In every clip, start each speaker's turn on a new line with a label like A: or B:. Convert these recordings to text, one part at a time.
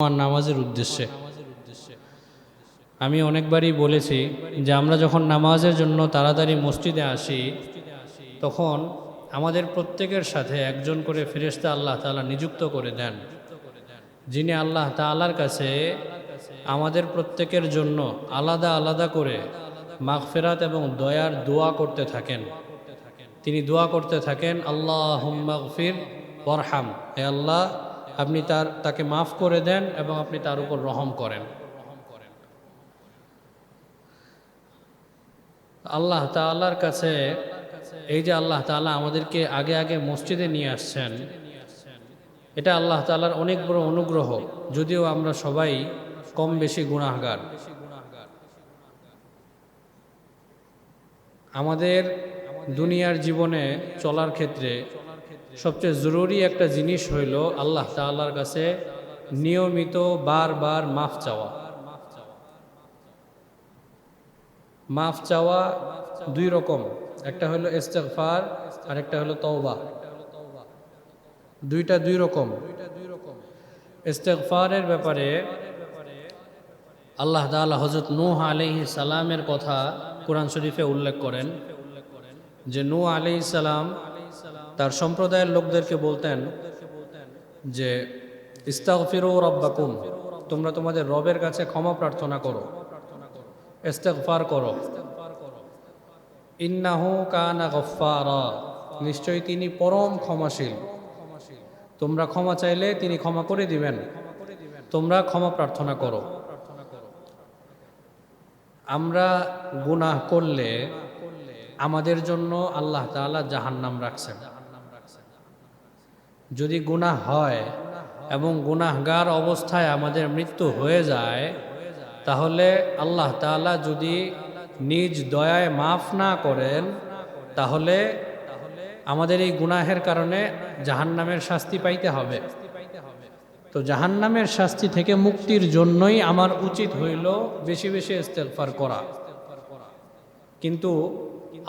A: আমার নামাজের উদ্দেশ্যে আমি অনেকবারই বলেছি যে আমরা যখন নামাজের জন্য তাড়াতাড়ি মসজিদে আসি তখন আমাদের প্রত্যেকের সাথে একজন করে ফেরেশতা আল্লাহ তাআলা নিযুক্ত করে দেন, যিনি আল্লাহ তাআলার কাছে আমাদের প্রত্যেকের জন্য আলাদা আলাদা করে মাগফিরাত এবং দয়ার দোয়া করতে থাকেন। তিনি দোয়া করতে থাকেন, আল্লাহুম্মা গফির ওয়ারহাম, হে আল্লাহ আপনি তাকে মাফ করে দেন এবং আপনি তার উপর রহম করেন। আল্লাহ তাআলার কাছে এই যে আল্লাহ তাআলা আমাদেরকে আগে আগে মসজিদে নিয়ে আসছেন, এটা আল্লাহ তাআলার অনেক বড় অনুগ্রহ। যদিও আমরা সবাই কম বেশি গুনাহগার, আমাদের দুনিয়ার জীবনে চলার ক্ষেত্রে সবচেয়ে জরুরি একটা জিনিস হইল আল্লাহ তাআলার কাছে নিয়মিত বারবার মাফ চাওয়া। মাফ চাওয়া দুই রকম, একটা হলো ইস্তিগফার আর একটা হলো তওবা। দুইটা দুই রকম। ইস্তিগফারের ব্যাপারে আল্লাহ তাআলা হযরত নূহ আলাইহিস সালামের কথা কোরআন শরীফে উল্লেখ করেন যে নূহ আলাইহিস সালাম তার সম্প্রদায়ের লোকদেরকে বলতেন যে ইস্তাগফিরু রাব্বাকুম, তোমরা তোমাদের রবের কাছে ক্ষমা প্রার্থনা করো, ইস্তিগফার করো। ইন্নাহু কানা গফফারা, নিশ্চয়ই তিনি পরম ক্ষমাশীল। তোমরা ক্ষমা চাইলে তিনি ক্ষমা করে দিবেন, তোমরা ক্ষমা প্রার্থনা করো। আমরা গুনাহ করলে আমাদের জন্য আল্লাহ তাআলা জাহান্নাম রাখছেন। যদি গুনাহ হয় এবং গুনাহগার অবস্থায় আমাদের মৃত্যু হয়ে যায়, তাহলে আল্লাহ তাআলা যদি নিজ দয়ায় মাফ না করেন, তাহলে আমাদের এই গুনাহের কারণে জাহান্নামের শাস্তি পাইতে হবে। তো জাহান্নামের শাস্তি থেকে মুক্তির জন্যই আমার উচিত হইল বেশি বেশি ইস্তেগফার করা। কিন্তু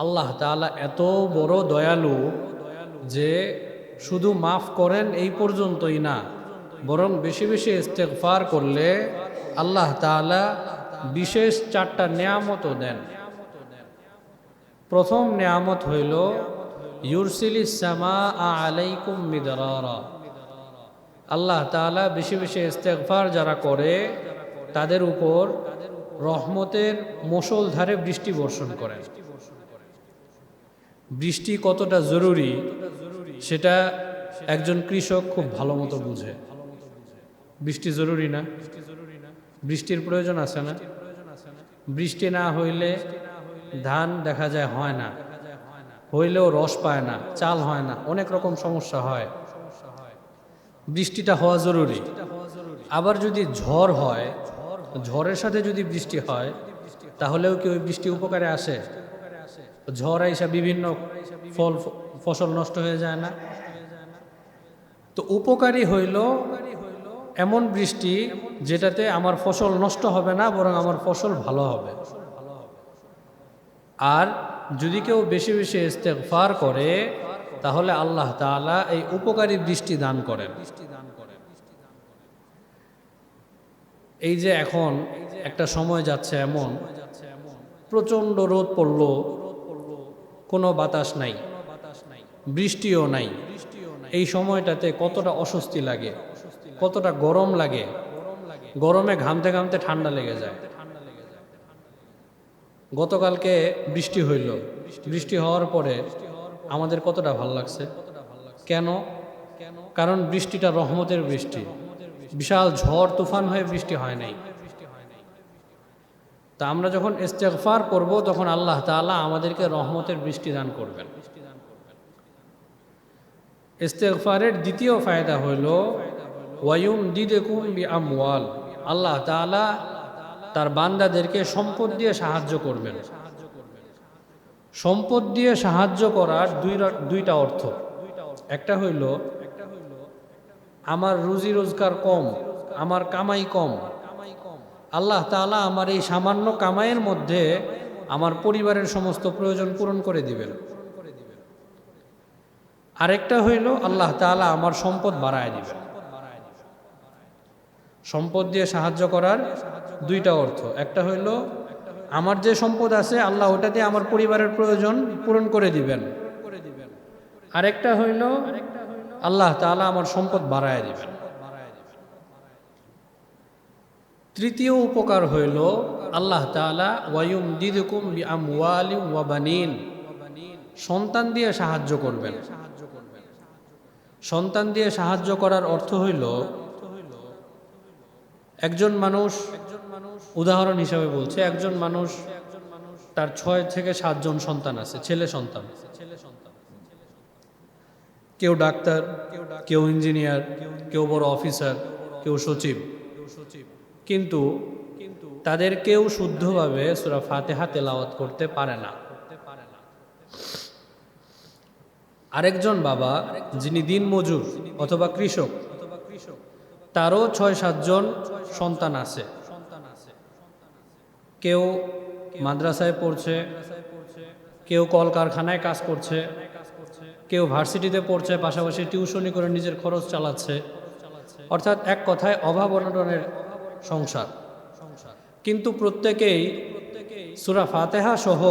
A: আল্লাহ তাআলা এত বড় দয়ালু যে শুধু মাফ করেন এই পর্যন্তই না, বরং বেশি বেশি ইস্তেগফার করলে আল্লাহ তাআলা বিশেষ 4টা নেয়ামতও দেন। প্রথম নেয়ামত হইল ইউরসিলিস সামাআ আলাইকুম মিদরারা। আল্লাহ তাআলা বেশি বেশি ইস্তেগফার যারা করে তাদের উপর রহমতের মুষলধারে বৃষ্টি বর্ষণ করেন। বৃষ্টি কতটা জরুরি সেটা একজন কৃষক খুব ভালো মতো বুঝে। বৃষ্টি জরুরি না? বৃষ্টির প্রয়োজন আছে না? বৃষ্টি না হইলে ধান দেখা যায় হয় না, হইলেও রস পায় না, চাল হয় না, অনেক রকম সমস্যা হয়। বৃষ্টিটা হওয়া জরুরি। আবার যদি ঝড় হয়, ঝড়ের সাথে যদি বৃষ্টি হয়, তাহলেও কি ওই বৃষ্টি উপকারে আসে? ঝড় আইসা বিভিন্ন ফসল নষ্ট হয়ে যায় না? তো উপকারী হইল এমন বৃষ্টি যেটাতে আমার ফসল নষ্ট হবে না, বরং আমার ফসল ভালো হবে। আর যদি কেউ বেশি বেশি ইস্তেগফার করে, তাহলে আল্লাহ তাআলা এই উপকারী বৃষ্টি দান করেন। এই যে এখন একটা সময় যাচ্ছে এমন, প্রচণ্ড রোদ পড়ল, কোনো বাতাস নাই, বৃষ্টিও নাই। এই সময়টাতে কতটা অস্বস্তি লাগে, কতটা গরম লাগে। গরমে ঘামতে ঘামতে ঠান্ডা লেগে যায়। গতকালকে বৃষ্টি হইল, বৃষ্টি হওয়ার পরে আমাদের কতটা ভাল লাগছে। কেন? কারণ বৃষ্টিটা রহমতের বৃষ্টি। বিশাল ঝড় তুফান হয়ে বৃষ্টি হয় নাই। তা আমরা যখন ইস্তেগফার করব, তখন আল্লাহ তাআলা আমাদেরকে রহমতের বৃষ্টি দান করবেন। ইস্তেগফারের দ্বিতীয় ফায়দা হইল ওয়ায়ুমদিদকুম বিআমওয়াল। আল্লাহ তাআলা তার বান্দাদেরকে সম্পদ দিয়ে সাহায্য করবেন। সম্পদ দিয়ে সাহায্য করার দুইটা অর্থ। একটা হইল আমার রুজি রোজগার কম, আমার কামাই কম, আল্লাহ তাআলা আমার এই সামান্য কামাইয়ের মধ্যে আমার পরিবারের সমস্ত প্রয়োজন পূরণ করে দিবেন। আরেকটা হইল আল্লাহ তাআলা আমার সম্পদ বাড়ায় দিবেন। সম্পদ দিয়ে সাহায্য করার দুইটা অর্থ। একটা হইল আমার যে সম্পদ আছে আল্লাহ ওটা দিয়ে আমার পরিবারের প্রয়োজন পূরণ করে দিবেন। আরেকটা হইল আল্লাহ তাআলা আমার সম্পদ বাড়ায় দিবেন। তৃতীয় উপকার হইল আল্লাহ তাআলা ওয়ায়ুমদিদুকুম বিআমওয়ালিন ওয়া বানিন, সন্তান দিয়ে সাহায্য করবেন। সন্তান দিয়ে সাহায্য করার অর্থ হইল একজন মানুষ, উদাহরণ হিসাবে বলছে, একজন মানুষ তার 6 থেকে 7 জন সন্তান আছে, ছেলে সন্তান। কেউ ডাক্তার, কেউ ইঞ্জিনিয়ার, কেউ বড় অফিসার, কেউ সচিব। কিন্তু তাদের কেউ শুদ্ধভাবে সূরা ফাতিহা তেলাওয়াত করতে পারে না। আরেকজন বাবা যিনি দিনমজুর অথবা কৃষক, তারও 6-7 জন সন্তান আছে। কেউ মাদ্রাসায় পড়ছে, কেউ কলকারখানায় কাজ করছে, কেউ ভার্সিটিতে পড়ছে, পাশাপাশি টিউশনি করে নিজের খরচ চালাচ্ছে। অর্থাৎ এক কথায় অভাব অনটনের সংসার। কিন্তু প্রত্যেকেই সূরা ফাতিহা সহ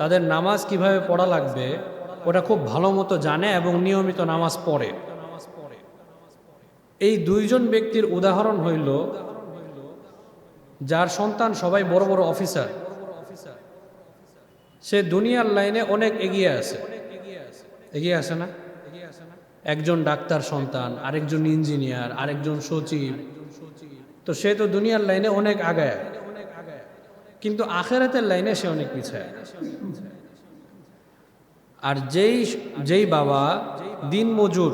A: তাদের নামাজ কিভাবে পড়া লাগবে ওটা খুব ভালো মতো জানে এবং নিয়মিত নামাজ পড়ে। এই 2 জন ব্যক্তির উদাহরণ হইল যার সন্তান সবাই বড় বড় অফিসার, সে দুনিয়ার লাইনে অনেক এগিয়ে আছে। এগিয়ে আছে না? একজন ডাক্তার সন্তান, আরেকজন ইঞ্জিনিয়ার, আরেকজন সচিব, তো সে তো দুনিয়ার লাইনে অনেক আগায়, কিন্তু আখিরাতের লাইনে সে অনেক পিছায়। আর যেই বাবা দিন মজুর,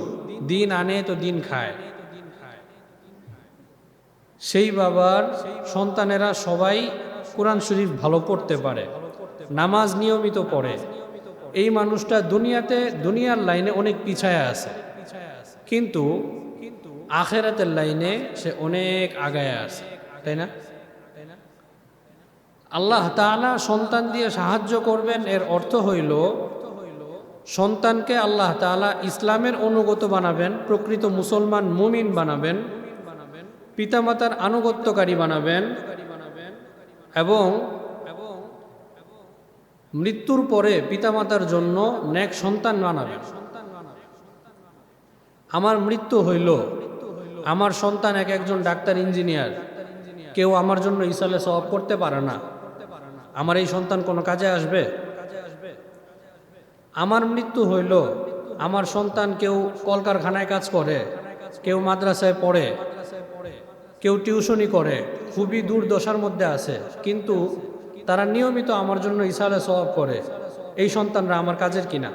A: দিন আনে তো দিন খায়, সেই বাবার সন্তানেরা সবাই কোরআন শরীফ ভালো পড়তে পারে, নামাজ নিয়মিত পড়ে। এই মানুষটা দুনিয়ার লাইনে অনেক পিছায়া আছে, কিন্তু আখিরাতের লাইনে সে অনেক আগায় আছে, তাই না? আল্লাহ তাআলা সন্তান দিয়ে সাহায্য করবেন, এর অর্থ হইল সন্তানকে আল্লাহ তাআলা ইসলামের অনুগত বানাবেন, প্রকৃত মুসলমান মুমিন বানাবেন, পিতামাতার আনুগত্যকারী বানাবেন এবং মৃত্যুর পরে পিতামাতার জন্য নেক সন্তান বানাবেন। আমার মৃত্যু হইল, আমার সন্তান একজন ডাক্তার, ইঞ্জিনিয়ার, কেউ আমার জন্য ইসালে সওয়াব করতে পারে না, আমার এই সন্তান কোনো কাজে আসবে? আমার মৃত্যু হইল, আমার সন্তান কেউ কলকারখানায় কাজ করে, কেউ মাদ্রাসায় পড়ে, কেউ টিউশনি করে, খুবই দুর্দশার মধ্যে আছে, কিন্তু তারা নিয়মিত আমার জন্য ইসালে সওয়াব করে। এই সন্তানরা আমার কাজের কিনা?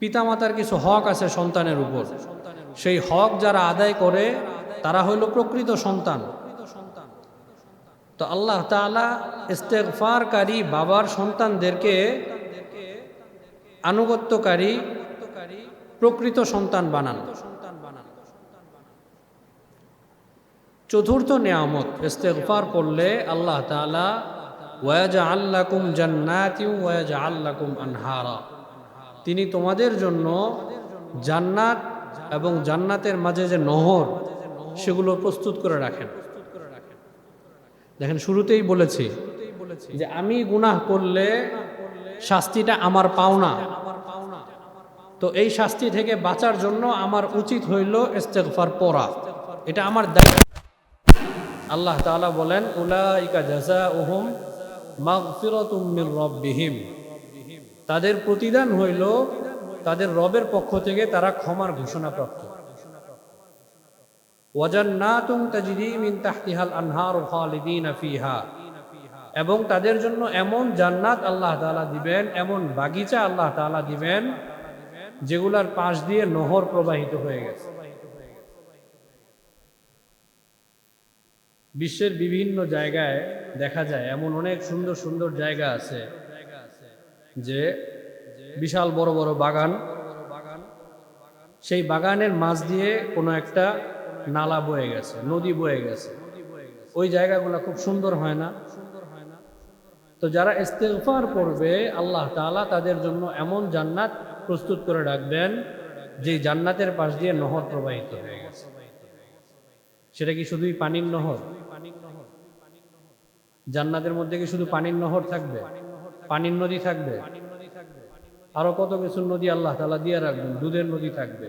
A: পিতামাতার কিছু হক আছে সন্তানের উপর, সেই হক যারা আদায় করে তারা হইল প্রকৃত সন্তান। তো আল্লাহ তাআলা ইস্তেগফারকারী বাবার সন্তানদেরকে আনুগত্যকারী প্রকৃত সন্তান বানান। চতুর্থ নিয়ামত, ইস্তেগফার করলে আল্লাহ তাআলা ওয়াজআল লাকুম জান্নাতিন ওয়াজআল লাকুম আনহারা, তিনি তোমাদের জন্য জান্নাত এবং জান্নাতের মাঝে যে নহর সেগুলো প্রস্তুত করে রাখেন। দেখেন, শুরুতেই বলেছি যে আমি গুনাহ করলে শাস্তিটা আমার পাওনা, তো এই শাস্তি থেকে বাঁচার জন্য আমার উচিত হইল ইস্তেগফার পড়া, এটা আমার দায়িত্ব। আল্লাহ তাআলা বলেন উলাইকা জাযাউহুম মাগফিরাতুম মির রাব্বিহিম, তাদের প্রতিদান হইল তাদের রবের পক্ষ থেকে তারা ক্ষমার ঘোষণাপ্রাপ্ত। ওয়া জান্নাতুন তাজরি মিন তাহতিহাল আনহারু খালিদিনা ফিহা, এবং তাদের জন্য এমন জান্নাত আল্লাহ তাআলা দিবেন, এমন বাগিচা আল্লাহ তাআলা দিবেন যেগুলার পাশ দিয়ে নহর প্রবাহিত হয়ে গেছে। বিশ্বের বিভিন্ন জায়গায় দেখা যায় এমন অনেক সুন্দর সুন্দর জায়গা আছে যে বিশাল বড় বড় বাগান, সেই বাগানের মাঝ দিয়ে কোনো একটা নালা বয়ে গেছে, নদী বয়ে গেছে, ওই জায়গাগুলো খুব সুন্দর হয় না? তো যারা ইস্তেগফার করবে আল্লাহ তাআলা তাদের জন্য এমন জান্নাত প্রস্তুত করে রাখবেন যে জান্নাতের পাশ দিয়ে নহর প্রবাহিত হয়ে গেছে। সেটা কি শুধুই পানির নহর? জান্নাতের মধ্যে কি শুধু পানির নহর থাকবে? পানির নদী থাকবে? আরো কত কিছু নদী আল্লাহ তাআলা দিয়ে রাখবেন। দুধের নদী থাকবে,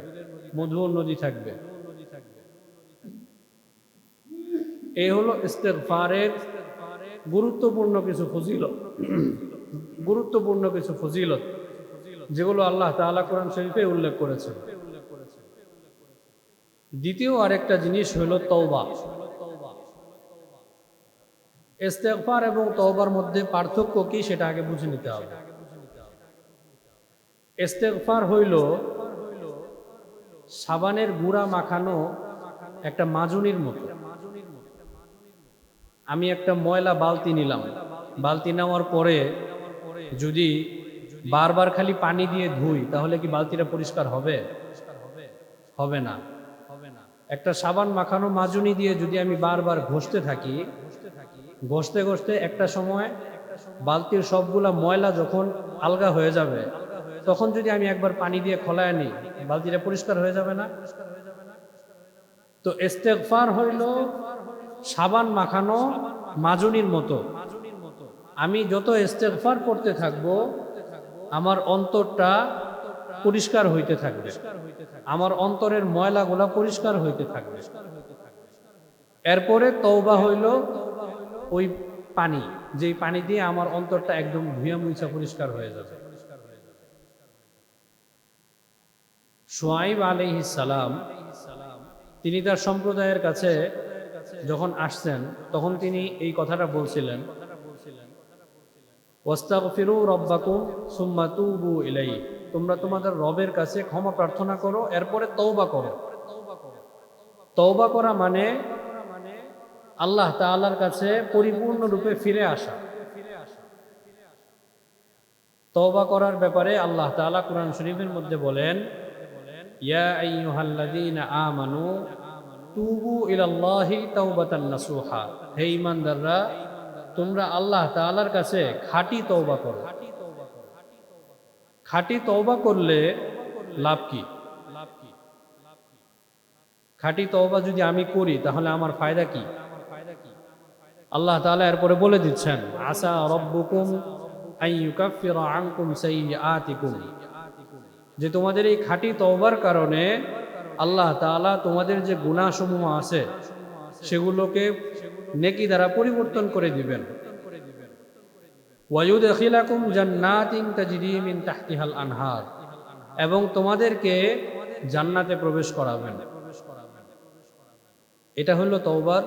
A: মধুর নদী থাকবে। এই হলো ইস্তেগফারের গুরুত্বপূর্ণ কিছু ফজিলত, গুরুত্বপূর্ণ কিছু ফজিলত যেগুলো আল্লাহ তাআলা কোরআন শরীফে উল্লেখ করেছেন। দ্বিতীয় আরেকটা জিনিস হলো তওবা। ইস্তেগফার এবং তওবার মধ্যে পার্থক্য কি সেটা আগে বুঝে নিতে হবে। ইস্তেগফার হইল সাবানের গুঁড়া মাখানো একটা মাজুনির মতো। আমি একটা ময়লা বালতি নিলাম, বালতি নেওয়ার পরে যদি বারবার খালি পানি দিয়ে ধুই তাহলে কি বালতিটা পরিষ্কার হবে? হবে না। একটা সাবান মাখানো মাজুনি দিয়ে যদি আমি বারবার ঘষতে থাকি, ঘষতে ঘষতে একটা সময় বালতির সবগুলা ময়লা যখন আলগা হয়ে যাবে, তখন যদি আমি একবার পানি দিয়ে খোলায় নিই, বালতিটা পরিষ্কার হয়ে যাবে না? তো ইস্তেগফার হইল সাবান মাখানো মাজুনির মতো। আমি যত ইস্তেগফার করতে থাকবো আমার অন্তরটা পরিষ্কার হইতে থাকবে, আমার অন্তরের ময়লাগুলা পরিষ্কার হইতে থাকবে। এরপরে তওবা হইল ওই পানি, যেই পানি দিয়ে আমার অন্তরটা একদম ধুয়া মুছা পরিষ্কার হয়ে যাবে। শুআইব আলাইহিস সালাম তিনি তার সম্প্রদায়ের কাছে যখন আসছেন তখন তিনি এই কথাটা বলছিলেন, ওয়াস্তাগফিরু রাব্বাকুম সুম্মা তুবু ইলাইহি, তোমরা তোমাদের রবের কাছে ক্ষমা প্রার্থনা করো, এরপরে তওবা করো। তওবা করা মানে আল্লাহ তাআলার কাছে পরিপূর্ণরূপে ফিরে আসা। তওবা করার ব্যাপারে আল্লাহ তাআলা কোরআন শরীফের মধ্যে বলেন, ইয়া আইয়ুহাল্লাযীনা আমানু তুবু ইলাল্লাহি তাওবাতান নাসুহা, হে ঈমানদাররা তোমরা আল্লাহ তাআলার কাছে খাঁটি তওবা করো। খাঁটি তওবা করলে লাভ কি? খাঁটি তওবা যদি আমি করি তাহলে আমার ফায়দা কি? আল্লাহ তাআলা এরপরে বলে দিচ্ছেন, আসা রাব্বুকুম আইয়ুকাফিরা আনকুম সাইয়্যাতিকুম, যে তোমাদের এই খাঁটি তওবার কারণে আল্লাহ তাআলা তোমাদের যে গুনাহসমূহ আছে সেগুলোকে নেকি দ্বারা পরিবর্তন করে দিবেন। ওয়ায়ুদখিলাকুম জান্নাতিন তাজরি মিন তাহতিহাল আনহার, এবং তোমাদেরকে জান্নাতে প্রবেশ করাবেন। এটা হলো তওবার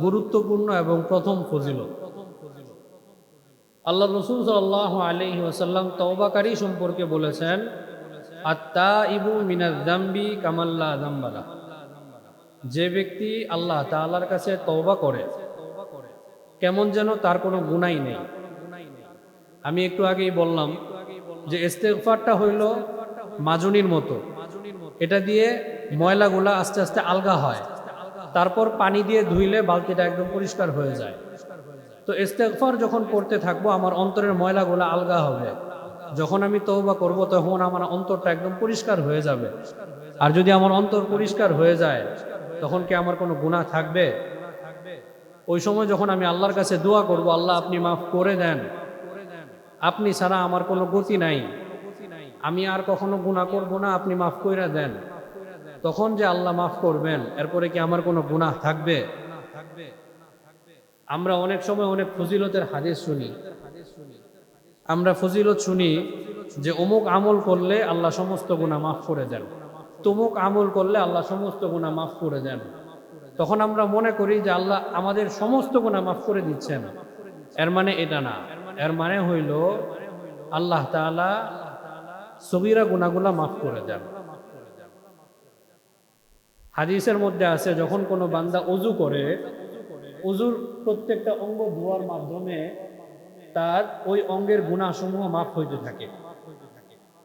A: গুরুত্বপূর্ণ এবং প্রথম ফজিলত। আল্লাহ রাসূল সাল্লাল্লাহু আলাইহি ওয়াসাল্লাম তওবাকারী সম্পর্কে বলেছেন, আত-তাইবু মিনাজ যামবি কামাল্লা যামবালা, যে ব্যক্তি আল্লাহ তাআলার কাছে তওবা করে কেমন যেন তার কোনো গুনাহই নেই। আমি একটু আগেই বললাম যে ইস্তেগফারটা হইল মাজুনির মতো, এটা দিয়ে ময়লাগুলা আস্তে আস্তে আলগা হয়, তারপর পানি দিয়ে ধুইলে বালতিটা একদম পরিষ্কার হয়ে যায়। তো ইস্তেগফার যখন করতে থাকবো আমার অন্তরের ময়লাগুলা আলগা হবে, যখন আমি তওবা করব তখন আমার অন্তরটা একদম পরিষ্কার হয়ে যাবে। আর যদি আমার অন্তর পরিষ্কার হয়ে যায় তখন কি আমার কোনো গুনাহ থাকবে? ওই সময় যখন আমি আল্লাহর কাছে দোয়া করব, আল্লাহ আপনি মাফ করে দেন, আপনি ছাড়া আমার কোনো গতি নাই, আমি আর কখনো গুনাহ করব না, আপনি মাফ কইরা দেন, তখন যে আল্লাহ মাফ করবেন এরপরে কি আমার কোনো গুনাহ থাকবে? আমরা অনেক সময় অনেক ফজিলতের হাদিস শুনি, আমরা ফজিলত শুনি যে অমুক আমল করলে আল্লাহ সমস্ত গুনাহ মাফ করে দেন, তমুক আমল করলে আল্লাহ সমস্ত গুনাহ মাফ করে দেন। তখন আমরা মনে করি যে আল্লাহ আমাদের সমস্ত গুনাহ মাফ করে দিচ্ছেন। এর মানে এটা না, এর মানে হইল আল্লাহ তাআলা সগীরা গুনাহগুলা মাফ করে দেন। হাদিসের মধ্যে আছে যখন কোনো বান্দা ওযু করে, ওযুর প্রত্যেকটা অঙ্গ ধোয়ার মাধ্যমে তার ওই অঙ্গের গুনাহসমূহ মাফ হইতে থাকে।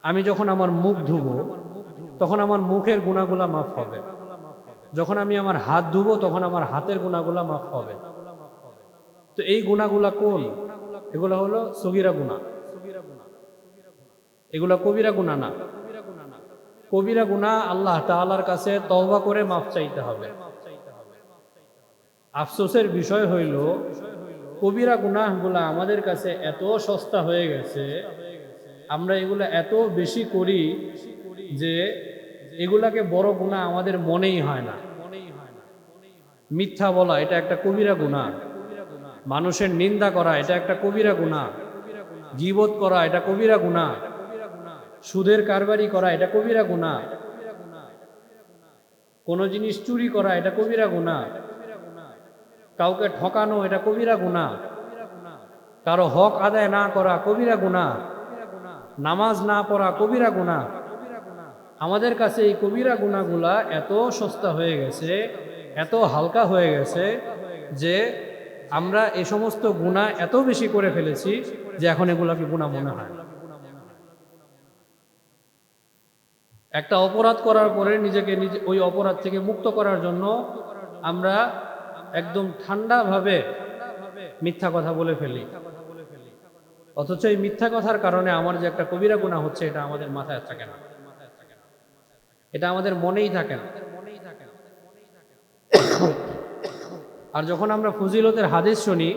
A: আমি যখন আমার মুখ ধুবো তখন আমার মুখের গুনাহগুলা মাফ হবে, যখন আমি আমার হাত ধুবো তখন আমার হাতের গুনাহগুলা মাফ হবে। তো এই গুনাহগুলা কোন? এগুলা হলো সগীরা গুনাহ, এগুলা কবিরা গুনাহ না। কবিরা গুনাহ আল্লাহ তাআলার কাছে তওবা করে মাফ চাইতে হবে। আফসোসের বিষয় হইল কবিরা গুনাহগুলা আমাদের কাছে এত সস্তা হয়ে গেছে, আমরা এগুলা এত বেশি করি যে এগুলাকে বড় গুনাহ আমাদের মনেই হয় না। মিথ্যা বলা এটা একটা কবিরা গুনাহ, মানুষের নিন্দা করা এটা একটা কবিরা গুনাহ, গীবত করা এটা কবিরা গুনাহ, সুদের কারবারি করা এটা কবিরা গুনাহ, কোন জিনিস চুরি করা এটা কবিরা গুনাহ, কাউকে ঠকানো এটা কবিরা গুনাহ, কারো হক আদায় না করা কবিরা গুনাহ, নামাজ না পড়া কবিরা গুনাহ। আমাদের কাছে এই কবিরা গুনাহগুলা এত সস্তা হয়ে গেছে, এত হালকা হয়ে গেছে যে আমরা এই সমস্ত গুনাহ এত বেশি করে ফেলেছি যে এখন এগুলাকে গুনাহ মনে হয়। একটা অপরাধ করার পরে নিজেকে ওই অপরাধ থেকে মুক্ত করার জন্য আমরা একদম ঠান্ডাভাবে মিথ্যা কথা বলে ফেলি, অথচ এই মিথ্যা কথার কারণে আমার যে একটা কবিরা গুনাহ হচ্ছে এটা আমাদের মাথায় থাকে না, এটা আমাদের মনেই থাকে না। আর যখন আমরা ফজিলতের হাদিস শুনি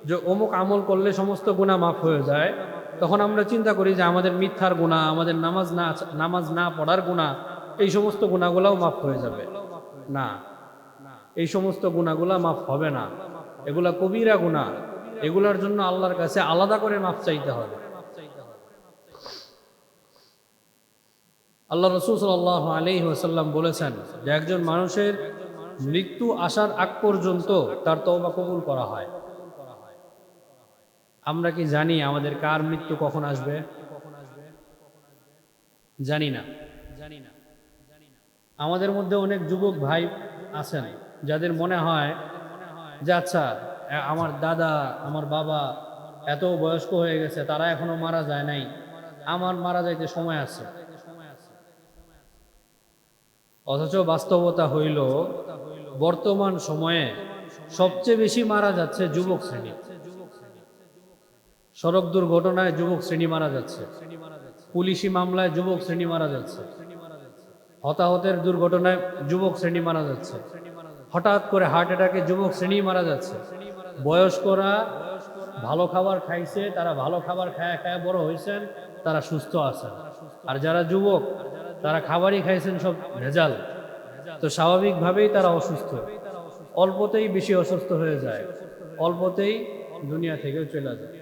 A: যে অমুক আমল করলে সমস্ত গুনাহ মাফ হয়ে যায়, তখন আমরা চিন্তা করি যে আমাদের মিথ্যার গুনাহ, আমাদের নামাজ না পড়ার গুনাহ, এই সমস্ত গুনাহগুলাও মাফ হয়ে যাবে। না, এই সমস্ত গুনাহগুলা মাফ হবে না, এগুলা কবিরা গুনাহ। এগুলার জন্য আল্লাহর কাছে আলাদা করে মাফ চাইতে হবে। আল্লাহ রাসূল সাল্লাল্লাহু আলাইহি ওয়াসাল্লাম বলেছেন যে একজন মানুষের মৃত্যু আসার আগ পর্যন্ত তার তওবা কবুল করা হয়। আমরা কি জানি আমাদের কার মৃত্যু কখন আসবে? জানি না। আমাদের মধ্যে অনেক যুবক ভাই আছেন যাদের মনে হয় যে আচ্ছা আমার দাদা, আমার বাবা এত বয়স্ক হয়ে গেছে, তারা এখনো মারা যায় নাই, আমার মারা যাইতে সময় আছে। অথচ বাস্তবতা হইল বর্তমান সময়ে সবচেয়ে বেশি মারা যাচ্ছে যুবক শ্রেণী। সড়ক দুর্ঘটনায় যুবক শ্রেণী মারা যাচ্ছে, পুলিশি মামলায় যুবক শ্রেণী মারা যাচ্ছে, হতাহতের দুর্ঘটনায় যুবক শ্রেণী মারা যাচ্ছে, হঠাৎ করে হার্ট অ্যাটাকে যুবক শ্রেণী মারা যাচ্ছে। বয়স্করা ভালো খাবার খাইছে, তারা ভালো খাবার খায়া খায়া বড় হয়েছেন, তারা সুস্থ আছেন। আর যারা যুবক তারা খাবারই খাইছেন সব ভেজাল, তো স্বাভাবিকভাবেই তারা অসুস্থ, অল্পতেই বেশি অসুস্থ হয়ে যায়, অল্পতেই দুনিয়া থেকেও চলে যায়।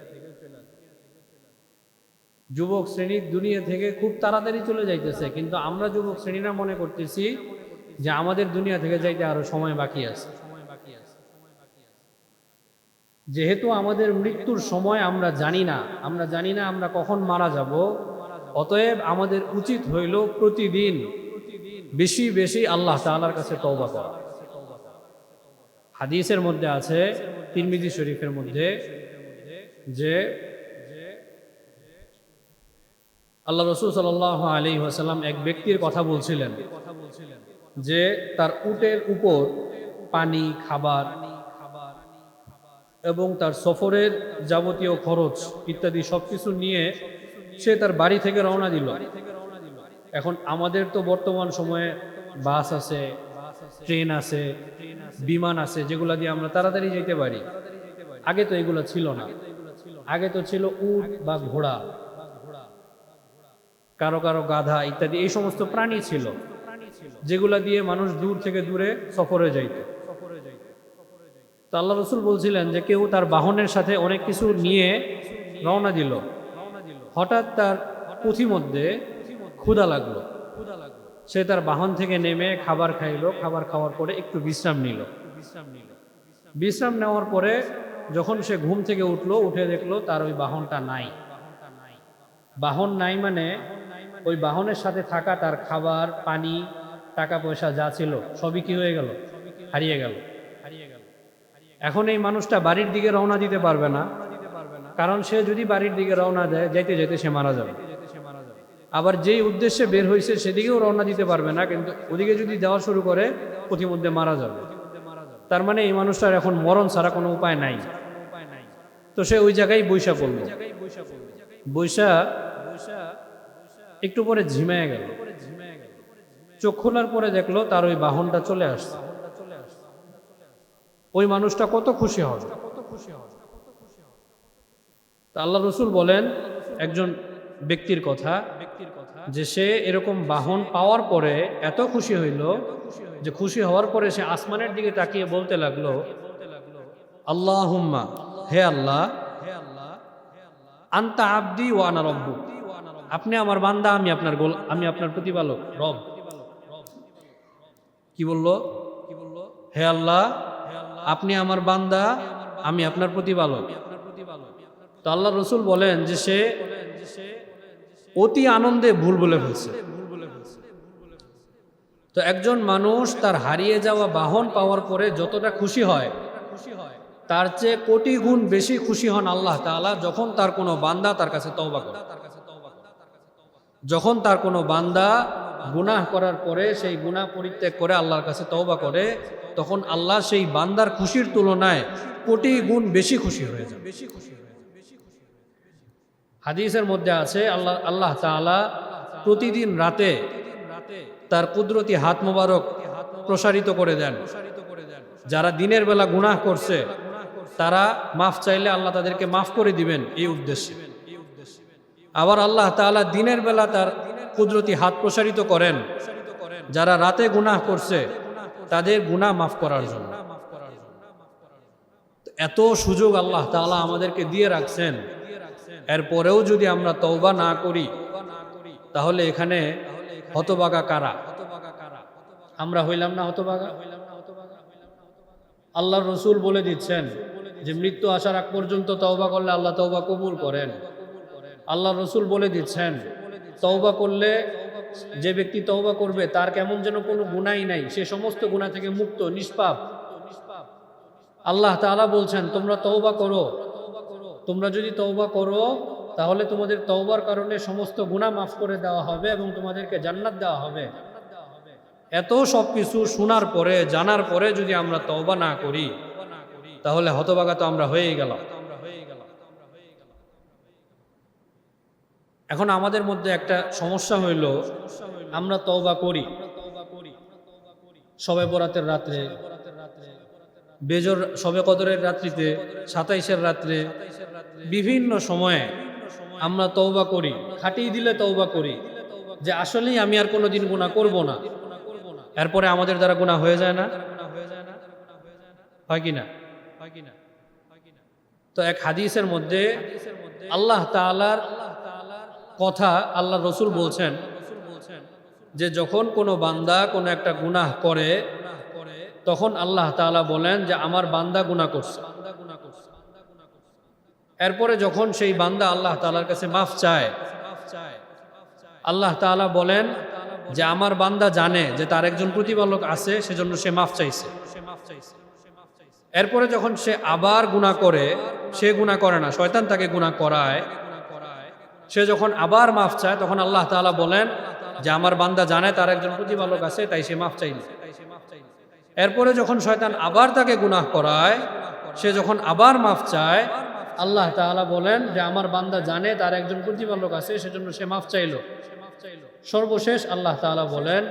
A: যুবক শ্রেণী দুনিয়া থেকে খুব তাড়াতাড়ি চলে যাইতেছে, কিন্তু আমরা যুবক শ্রেণীরা মনে করতেছি যে আমাদের দুনিয়া থেকে যাইতে আরো সময় বাকি আছে। যেহেতু আমাদের মৃত্যুর সময় আমরা জানি না আমরা কখন মারা যাব, অতএব আমাদের উচিত হইল প্রতিদিন বেশি বেশি আল্লাহ তাআলার কাছে তওবা করা। হাদিসের মধ্যে আছে, তিরমিজি শরীফের মধ্যে, যে আল্লাহ রাসূল সাল্লাল্লাহু আলাইহি ওয়াসাল্লাম এক ব্যক্তির কথা বলছিলেন যে তার উটের উপর পানি, খাবার এবং তার সফরের যাবতীয় খরচ ইত্যাদি সবকিছু নিয়ে সে তার বাড়ি থেকে রওনা দিল। এখন আমাদের তো বর্তমান সময়ে বাস আছে, ট্রেন আছে, বিমান আছে, যেগুলা দিয়ে আমরা তাড়াতাড়ি যেতে পারি। আগে তো এগুলো ছিল না, আগে তো ছিল উট বা ঘোড়া, কারো কারো গাধা ইত্যাদি এই সমস্ত প্রাণী ছিল, যেগুলা দিয়ে মানুষ দূর থেকে দূরে সফরে যাইত। তো আল্লাহ রাসূল বলছিলেন যে কেউ তার বাহনের সাথে অনেক কিছু নিয়ে রওনা দিল, হঠাৎ তার পথিমধ্যে ক্ষুধা লাগলো, সে তার বাহন থেকে নেমে খাবার খাইলো, খাবার খাওয়ার পরে একটু বিশ্রাম নিল। বিশ্রাম নেওয়ার পরে যখন সে ঘুম থেকে উঠলো, উঠে দেখলো তার ওই বাহনটা নাই। বাহন নাই মানে ওই বাহনের সাথে থাকা তার খাবার, পানি, টাকা পয়সা যা ছিল সবই কি হয়ে গেল? হারিয়ে গেল। এখন এই মানুষটা বাড়ির দিকে রওনা দিতে পারবে না, কারণ সে যদি বাড়ির দিকে রওনা দেয়, যাইতে যেতে সে মারা যাবে। আবার যেই উদ্দেশ্যে বের হয়েছে সেদিকেও রওনা দিতে পারবে না, কিন্তু ওদিকে যদি দেওয়া শুরু করে পথিমধ্যে মারা যাবে। তার মানে এই মানুষটার এখন মরণ ছাড়া কোনো উপায় নাই। তো সে ওই জায়গায় বৈশা পড়ল, বৈশা একটু পরে ঝিমায় গেল। চোখ খোলার পরে দেখলো তার ওই বাহনটা চলে আসছে। ওই মানুষটা কত খুশি হবে। তা আল্লাহ রসুল বলেন একজন ব্যক্তির কথা, যে সে এরকম বাহন পাওয়ার পরে এত খুশি হইল যে খুশি হওয়ার পরে সে আসমানের দিকে তাকিয়ে বলতে লাগলো, আল্লাহুম্মা, হে আল্লাহ, আনতা আবদি ওয়া আনা রব্বুক, আপনি আমার বান্দা, আমি আপনার প্রতিপালক রব। কি বললো? হে আল্লাহ, আপনি আমার বান্দা, আমি আপনার প্রতিপালক। তো আল্লাহ রসুল বলেন যে সে অতি আনন্দে ভুল বলে ফেলছে। তো একজন মানুষ তার হারিয়ে যাওয়া বাহন পাওয়ার পরে যতটা খুশি হয়, তার চেয়ে কোটি গুণ বেশি খুশি হন আল্লাহ তাআলা যখন তার কোনো বান্দা তার কাছে তওবা করে। যখন তার কোনো বান্দা গুনাহ করার পরে সেই গুনাহ পরিত্যাগ করে আল্লাহর কাছে তওবা করে, তখন আল্লাহ সেই বান্দার খুশির তুলনায় কোটি গুণ বেশি খুশি হয়ে যায়। হাদিসের মধ্যে আছে আল্লাহ তাআলা প্রতিদিন রাতে তার কুদরতি হাত মোবারক প্রসারিত করে দেন। যারা দিনের বেলা গুনাহ করছে তারা মাফ চাইলে আল্লাহ তাদেরকে মাফ করে দিবেন এই উদ্দেশ্যে। আবার আল্লাহ তাআলা দিনের বেলা তার কুদরতি হাত প্রসারিত করেন যারা রাতে গুনাহ করছে তাদের গুনাহ মাফ করার জন্য। এত সুযোগ আল্লাহ তাআলা আমাদেরকে দিয়ে রাখছেন, এরপরেও যদি আমরা তওবা না করি তাহলে এখানে হতভাগা কারা? আমরা হইলাম না হতভাগা? আল্লাহর রসুল বলে দিচ্ছেন যে মৃত্যু আসার আগ পর্যন্ত তওবা করলে আল্লাহ তওবা কবুল করেন। আল্লাহর রসুল বলে দিচ্ছেন তওবা করলে, যে ব্যক্তি তওবা করবে তার কেমন যেন কোনো গুনাহ নাই, সে সমস্ত গুনাহ থেকে মুক্ত, নিষ্পাপ। আল্লাহ তাআলা বলছেন তোমরা তওবা করো, তোমরা যদি তওবা করো তাহলে তোমাদের তওবার কারণে সমস্ত গুনাহ মাফ করে দেওয়া হবে এবং তোমাদেরকে জান্নাত দেওয়া হবে। এত সব কিছু শোনার পরে, জানার পরে যদি আমরা তওবা না করি তাহলে হতভাগা তো আমরা হয়েই গেলাম। এখন আমাদের মধ্যে একটা সমস্যা হইল, আমরা তওবা করি শবে বরাতের রাত্রে, বেজর শবে কদরের রাত্রিতে, 27-এর রাত্রে, বিভিন্ন সময়ে আমরা তওবা করি, খাটিয়ে দিলে তওবা করি যে আসলেই আমি আর কোনোদিন গুনাহ করব না। এরপরে আমাদের দ্বারা গুনাহ হয়ে যায় না? হয় কি না? তো এক হাদিসের মধ্যে আল্লাহ তাআলার কথা আল্লাহ রসুল বলছেন যে যখন কোনো বান্দা কোনো একটা গুনাহ করে তখন আল্লাহ তাআলা বলেন যে আমার বান্দা গুনাহ করছে। এরপরে যখন সেই বান্দা আল্লাহ তাআলার কাছে মাফ চায়, আল্লাহ তাআলা বলেন যে আমার বান্দা জানে যে তার একজন প্রতিপালক আছে, সেজন্য সে মাফ চাইছে। এরপরে যখন সে আবার গুনাহ করে, সে গুনাহ করে না, শয়তান তাকে গুনাহ করায়, সে যখন আবার মাফ চায় তখন আল্লাহ তাআলা বলেন যে আমার বান্দা জানে তার একজন প্রতিপালক আছে, তাই সে মাফ চাইল। এরপরে যখন শয়তান আবার তাকে গুনাহ করায়, সে যখন আবার মাফ চায়, আল্লাহ তাআলা বলেন যে আমার বান্দা জানে তার একজন প্রতিপালক আছে, সেজন্য সে মাফ চাইল। সর্বশেষ আল্লাহ তাআলা বলেন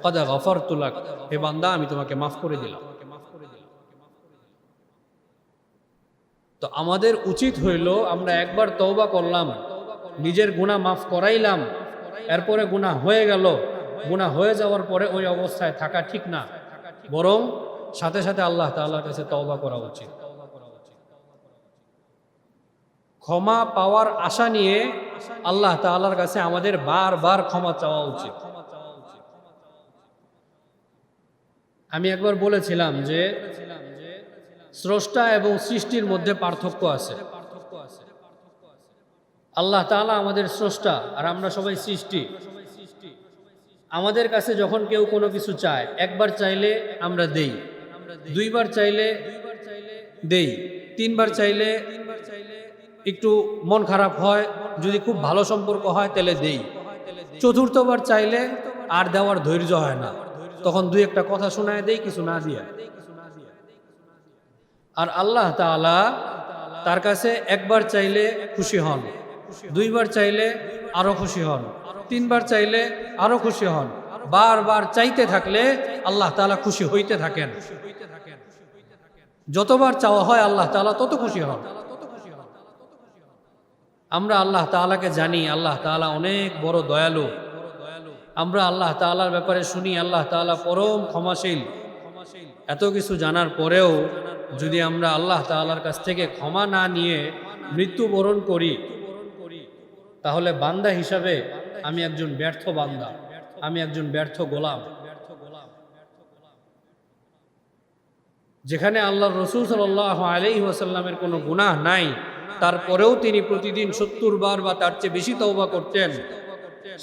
A: কদ গফরতু লাক, হে বান্দা আমি তোমাকে মাফ করে দিলাম। তো আমাদের উচিত হইল আমরা একবার তওবা করলাম, নিজের গুনাহ মাফ করাইলাম, এরপরে গুনাহ হয়ে গেল, গুনাহ হয়ে যাওয়ার পরে ওই অবস্থায় থাকা ঠিক না, বরং সাথে সাথে আল্লাহ তাআলার কাছে তওবা করা উচিত। ক্ষমা পাওয়ার আশা নিয়ে আল্লাহ তাআলার কাছে আমাদের বারবার ক্ষমা চাওয়া উচিত। আমি একবার বলেছিলাম যে স্রষ্টা এবং সৃষ্টির মধ্যে পার্থক্য আছে। আল্লাহ তাআলা আমাদের স্রষ্টা আর আমরা সবাই সৃষ্টি। আমাদের কাছে যখন কেউ কোনো কিছু চায়, একবার চাইলে আমরা দেই, দুইবার চাইলে দেই, তিনবার চাইলে একটু মন খারাপ হয়, যদি খুব ভালো সম্পর্ক হয় তাহলে দেই, চতুর্থবার চাইলে আর দেওয়ার ধৈর্য হয় না, তখন দুই একটা কথা শোনায় দেই, কিছু না দিয়া। আর আল্লাহ তাআলা তার কাছে একবার চাইলে খুশি হন, দুইবার চাইলে আরো খুশি হন, তিনবার চাইলে আরো খুশি হন, বারবার চাইতে থাকলে আল্লাহ তাআলা খুশি হইতে থাকেন। যতবার চাওয়া হয় আল্লাহ তাআলা তত খুশি হন। আমরা আল্লাহ তাআলাকে জানি, আল্লাহ তাআলা অনেক বড় দয়ালু। আমরা আল্লাহ তাআলার ব্যাপারে শুনি আল্লাহ তাআলা পরম ক্ষমাশীল। এত কিছু জানার পরেও যদি আমরা আল্লাহ তাআলার কাছ থেকে ক্ষমা না নিয়ে মৃত্যুবরণ করি, তাহলে বান্দা হিসাবে আমি একজন ব্যর্থ বান্দা, আমি একজন ব্যর্থ গোলাম। যেখানে আল্লাহর রাসূল সাল্লাল্লাহু আলাইহি ওয়াসাল্লামের কোনো গুনাহ নাই, তারপরেও তিনি প্রতিদিন ৭০ বার বা তার চেয়ে বেশি তওবা করতেন,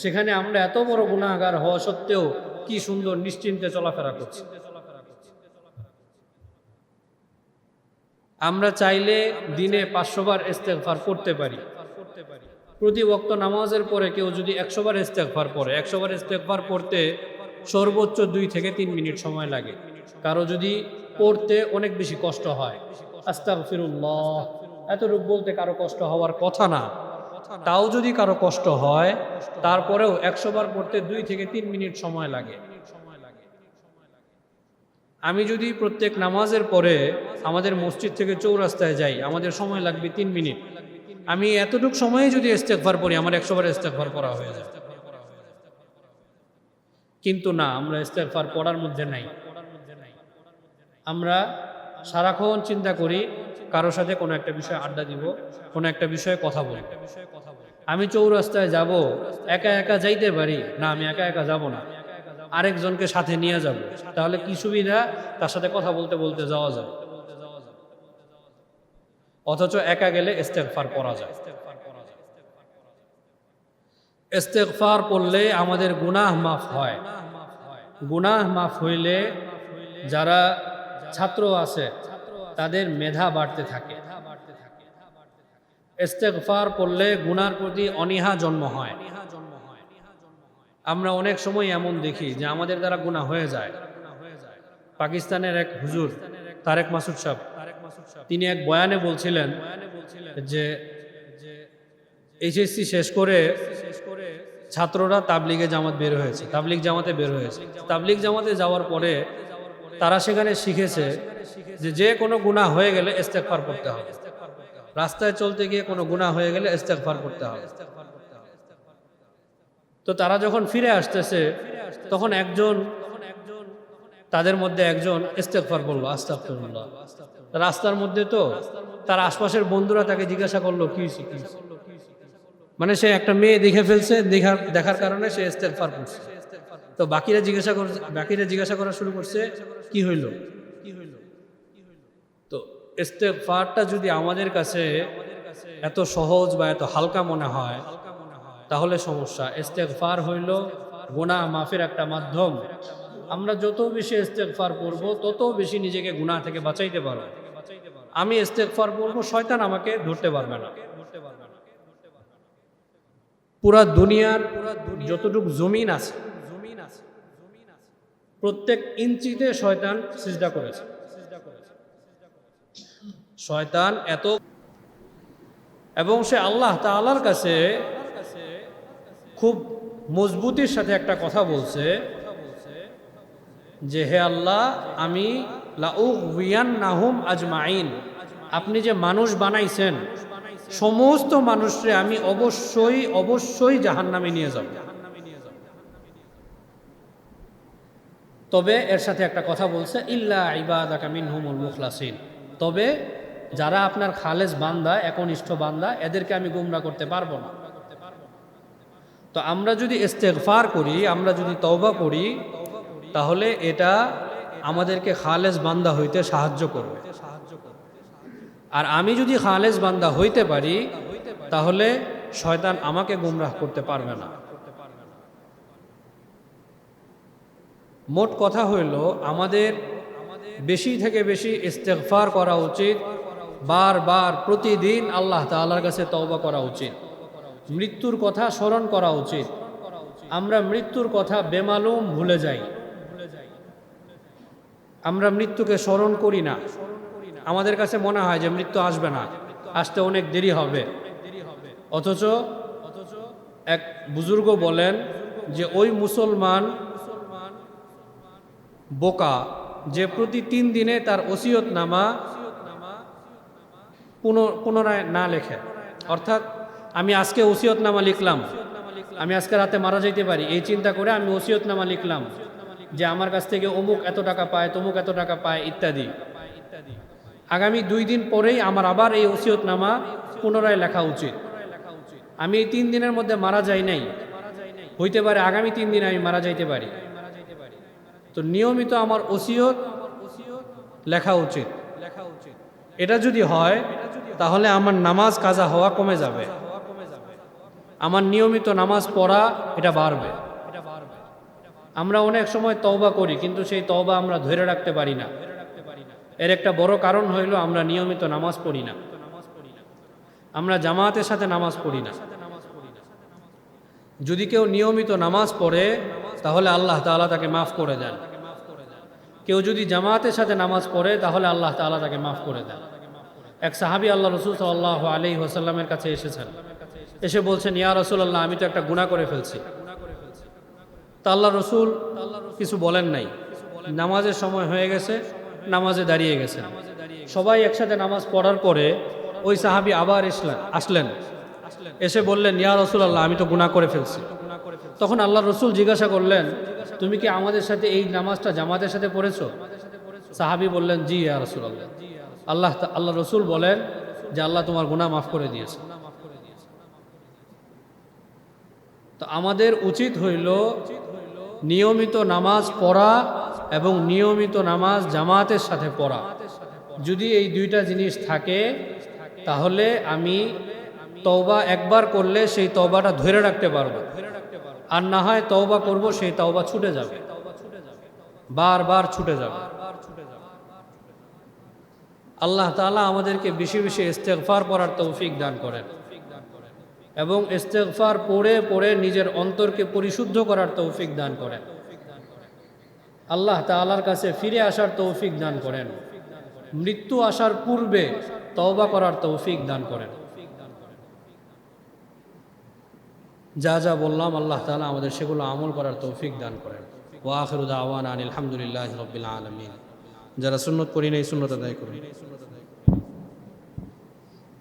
A: সেখানে আমরা এত বড় গুনাহগার হওয়া সত্ত্বেও কি সুন্দর নিশ্চিন্তে চলাফেরা করছি। আমরা চাইলে দিনে ৫০০ বার ইস্তেগফার করতে পারি। প্রতি ওয়াক্ত নামাজের পরে কেউ যদি ১০০ বার ইস্তেগফার পড়ে, ১০০ বার ইস্তেগফার পড়তে সর্বোচ্চ ২ থেকে ৩ মিনিট সময় লাগে। কারো যদি পড়তে অনেক বেশি কষ্ট হয়, আস্তাগফিরুল্লাহ এতটুকু বলতে কারো কষ্ট হওয়ার কথা না, তাও যদি কারো কষ্ট হয়, তারপরেও ১০০ বার পড়তে ২ থেকে ৩ মিনিট সময় লাগে। আমি যদি প্রত্যেক নামাজের পরে আমাদের মসজিদ থেকে চৌরাস্তায় যাই, আমাদের সময় লাগবে ৩ মিনিট। আমি এতটুকু সময়ে যদি ইস্তেগফার পড়ি, আমার ১০০ বার ইস্তেগফার পড়া হয়ে যায়। কিন্তু না, আমরা ইস্তেগফার পড়ার মধ্যে নাই। আমরা সারাক্ষণ চিন্তা করি কারোর সাথে কোনো একটা বিষয়ে আড্ডা দিব, কোনো একটা বিষয়ে কথা বলব। আমি চৌরাস্তায় যাব, একা একা যাইতে পারি না, আমি একা একা যাব না, আরেকজনকে সাথে নিয়ে যাব। তাহলে কি সুবিধা, তার সাথে কথা বলতে বলতে যাওয়া যায়। অথচ একা গেলে ইস্তেগফার পড়া যায়। ইস্তেগফার পড়লে আমাদের গুনাহ মাফ হয়। গুনাহ মাফ হইলে যারা ছাত্র আছে তাদের মেধা বাড়তে থাকে। ইস্তেগফার পড়লে গুনার প্রতি অনীহা জন্ম হয়। আমরা অনেক সময় এমন দেখি যে আমাদের দ্বারা গুনাহ হয়ে যায়। পাকিস্তানের এক হুজুর তারেক মাসুদ সাহেব, তিনি এক বয়ানে বলছিলেন যে এইচএসসি শেষ করে ছাত্ররা তাবলিগে জামাত বের হয়েছে, তাবলিগ জামাতে বের হয়েছে। তাবলিগ জামাতে যাওয়ার পরে তারা সেখানে শিখেছে যে যে কোনো গুনাহ হয়ে গেলে ইস্তেগফার পড়তে হবে। রাস্তায় চলতে গিয়ে কোনো গুনাহ হয়ে গেলে ইস্তেগফার পড়তে হবে। তো তারা যখন ফিরে আসতেছে, তখন তাদের মধ্যে একজন ইস্তেগফার বলল, আস্তাগফিরুল্লাহ। রাস্তার মধ্যে তো তার আশপাশের বন্ধুরা তাকে জিজ্ঞাসা করলো কি হইছে? মানে সে একটা মেয়ে দেখে ফেলছে, দেখার কারণে সে ইস্তেগফার করছে। তো বাকিরা জিজ্ঞাসা করা শুরু করছে কি হইল। তো ইস্তেগফারটা যদি আমাদের কাছে এত সহজ বা এত হালকা মনে হয়, তাহলে সমস্যা। ইস্তেগফার হইল গুনাহ মাফের একটা মাধ্যম। আমরা যত বেশি ইস্তেগফার করব, তত বেশি নিজেকে গুনাহ থেকে বাঁচাইতে পারব। আমি ইস্তেগফার করব, শয়তান আমাকে ধরতে পারবে না। পুরা দুনিয়ার যতটুকু জমিন আছে, প্রত্যেক ইঞ্চিতে শয়তান সিজদা করেছে। শয়তান এত, এবং সে আল্লাহ তাআলার কাছে খুব মজবুতির সাথে একটা কথা বলছে যে হে আল্লাহ, আমি লাউগবিয়ান্নাহুম আজমাইন, আপনি যে মানুষ বানাইছেন সমস্ত মানুষরে আমি অবশ্যই অবশ্যই জাহান্নামে নিয়ে যাব। তবে এর সাথে একটা কথা বলছে, ইল্লা ইবাদাকা মিনহুমুল মুখলাসিন, তবে যারা আপনার খালেস বান্দা, একনিষ্ঠ বান্দা, এদেরকে আমি গুমরা করতে পারবো না। তো আমরা যদি ইস্তেগফার করি, আমরা যদি তওবা করি, তাহলে এটা আমাদেরকে খালেস বান্দা হইতে সাহায্য করবে। আর আমি যদি খালেস বান্দা হইতে পারি, তাহলে শয়তান আমাকে গুমরাহ করতে পারবে না। মোট কথা হইল, আমাদের বেশি থেকে বেশি ইস্তেগফার করা উচিত, বারবার প্রতিদিন আল্লাহ তাআলার কাছে তওবা করা উচিত, মৃত্যুর কথা স্মরণ করা উচিত। আমরা মৃত্যুর কথা বেমালুম ভুলে যাই, আমরা মৃত্যুকে স্মরণ করি না। আমাদের কাছে মনে হয় যে মৃত্যু আসবে না, আসতে অনেক দেরি হবে। অথচ এক বুজুর্গ বলেন যে ওই মুসলমান বোকা যে প্রতি 3 দিনে তার ওসিয়তনামা পুনরায় না লেখে। অর্থাৎ আমি আজকে ওসিয়তনামা লিখলাম, আমি আজকে রাতে মারা যাইতে পারি, এই চিন্তা করে আমি ওসিয়তনামা লিখলাম যে আমার কাছ থেকে অমুক এত টাকা পায়, তমুক এত টাকা পায় ইত্যাদি। আগামী 2 দিন পরেই আমার আবার এই ওসিয়তনামা পুনরায় লেখা উচিত। আমি এই 3 দিনের মধ্যে মারা যাই নাই, হইতে পারে আগামী 3 দিনে আমি মারা যাইতে পারি, তো নিয়মিত আমার ওসিয়ত লেখা উচিত। এটা যদি হয় তাহলে আমার নামাজ কাজা হওয়া কমে যাবে, আমার নিয়মিত নামাজ পড়া এটা বাড়বে। আমরা অনেক সময় তওবা করি, কিন্তু সেই তওবা আমরা ধরে রাখতে পারি না। এর একটা বড় কারণ হইল আমরা নিয়মিত নামাজ পড়ি না, আমরা জামাতের সাথে নামাজ পড়ি না। যদি কেউ নিয়মিত নামাজ পড়ে তাহলে আল্লাহ তাআলা তাকে মাফ করে দেন। কেউ যদি জামাতের সাথে নামাজ পড়ে তাহলে আল্লাহ তাআলা তাকে মাফ করে দেন। এক সাহাবী আল্লাহ রাসূল সাল্লাল্লাহু আলাইহি ওয়াসাল্লামের কাছে এসেছেন, এসে বলছেন, ইয়া রাসূলুল্লাহ, আমি তো একটা গুনাহ করে ফেলছি। তা আল্লাহ রাসূল কিছু বলেন নাই। নামাজের সময় হয়ে গেছে, নামাজে দাঁড়িয়ে গেছেন। সবাই একসাথে নামাজ পড়ার পরে ওই সাহাবী আবার আসলেন, এসে বললেন, ইয়া রাসূলুল্লাহ, আমি তো গুনাহ করে ফেলছি। তখন আল্লাহ রাসূল জিজ্ঞাসা করলেন, তুমি কি আমাদের সাথে এই নামাজটা জামাতের সাথে পড়েছো? সাহাবী বললেন, জি ইয়া রাসূলুল্লাহ। আল্লাহ রাসূল বলেন যে আল্লাহ তোমার গুনাহ মাফ করে দিয়েছে। তো আমাদের উচিত হইল নিয়মিত নামাজ পড়া এবং নিয়মিত নামাজ জামাতের সাথে পড়া। যদি এই 2টা জিনিস থাকে তাহলে আমি তওবা একবার করলে সেই তওবাটা ধরে রাখতে পারবো, আর না হয় তওবা করব সেই তওবা ছুটে যাবে, বারবার ছুটে যাবে। আল্লাহ তাআলা আমাদেরকে বেশি বেশি ইস্তেগফার পড়ার তৌফিক দান করেন এবং ইস্তেগফার পড়ে পড়ে নিজের অন্তরকে পরিশুদ্ধ করার তৌফিক দান করেন। আল্লাহ তাআলার কাছে ফিরে আসার তৌফিক দান করেন। মৃত্যু আসার পূর্বে তওবা করার তৌফিক দান করেন। যা যা বললাম আল্লাহ তাআলা আমাদের সেগুলো আমল করার তৌফিক দান করেন। ওয়া আখিরু দাওয়ানা আনিল হামদুলিল্লাহি রাব্বিল আলামিন। যারা সুন্নত পড়ি নাই সুন্নত আদায় করুন।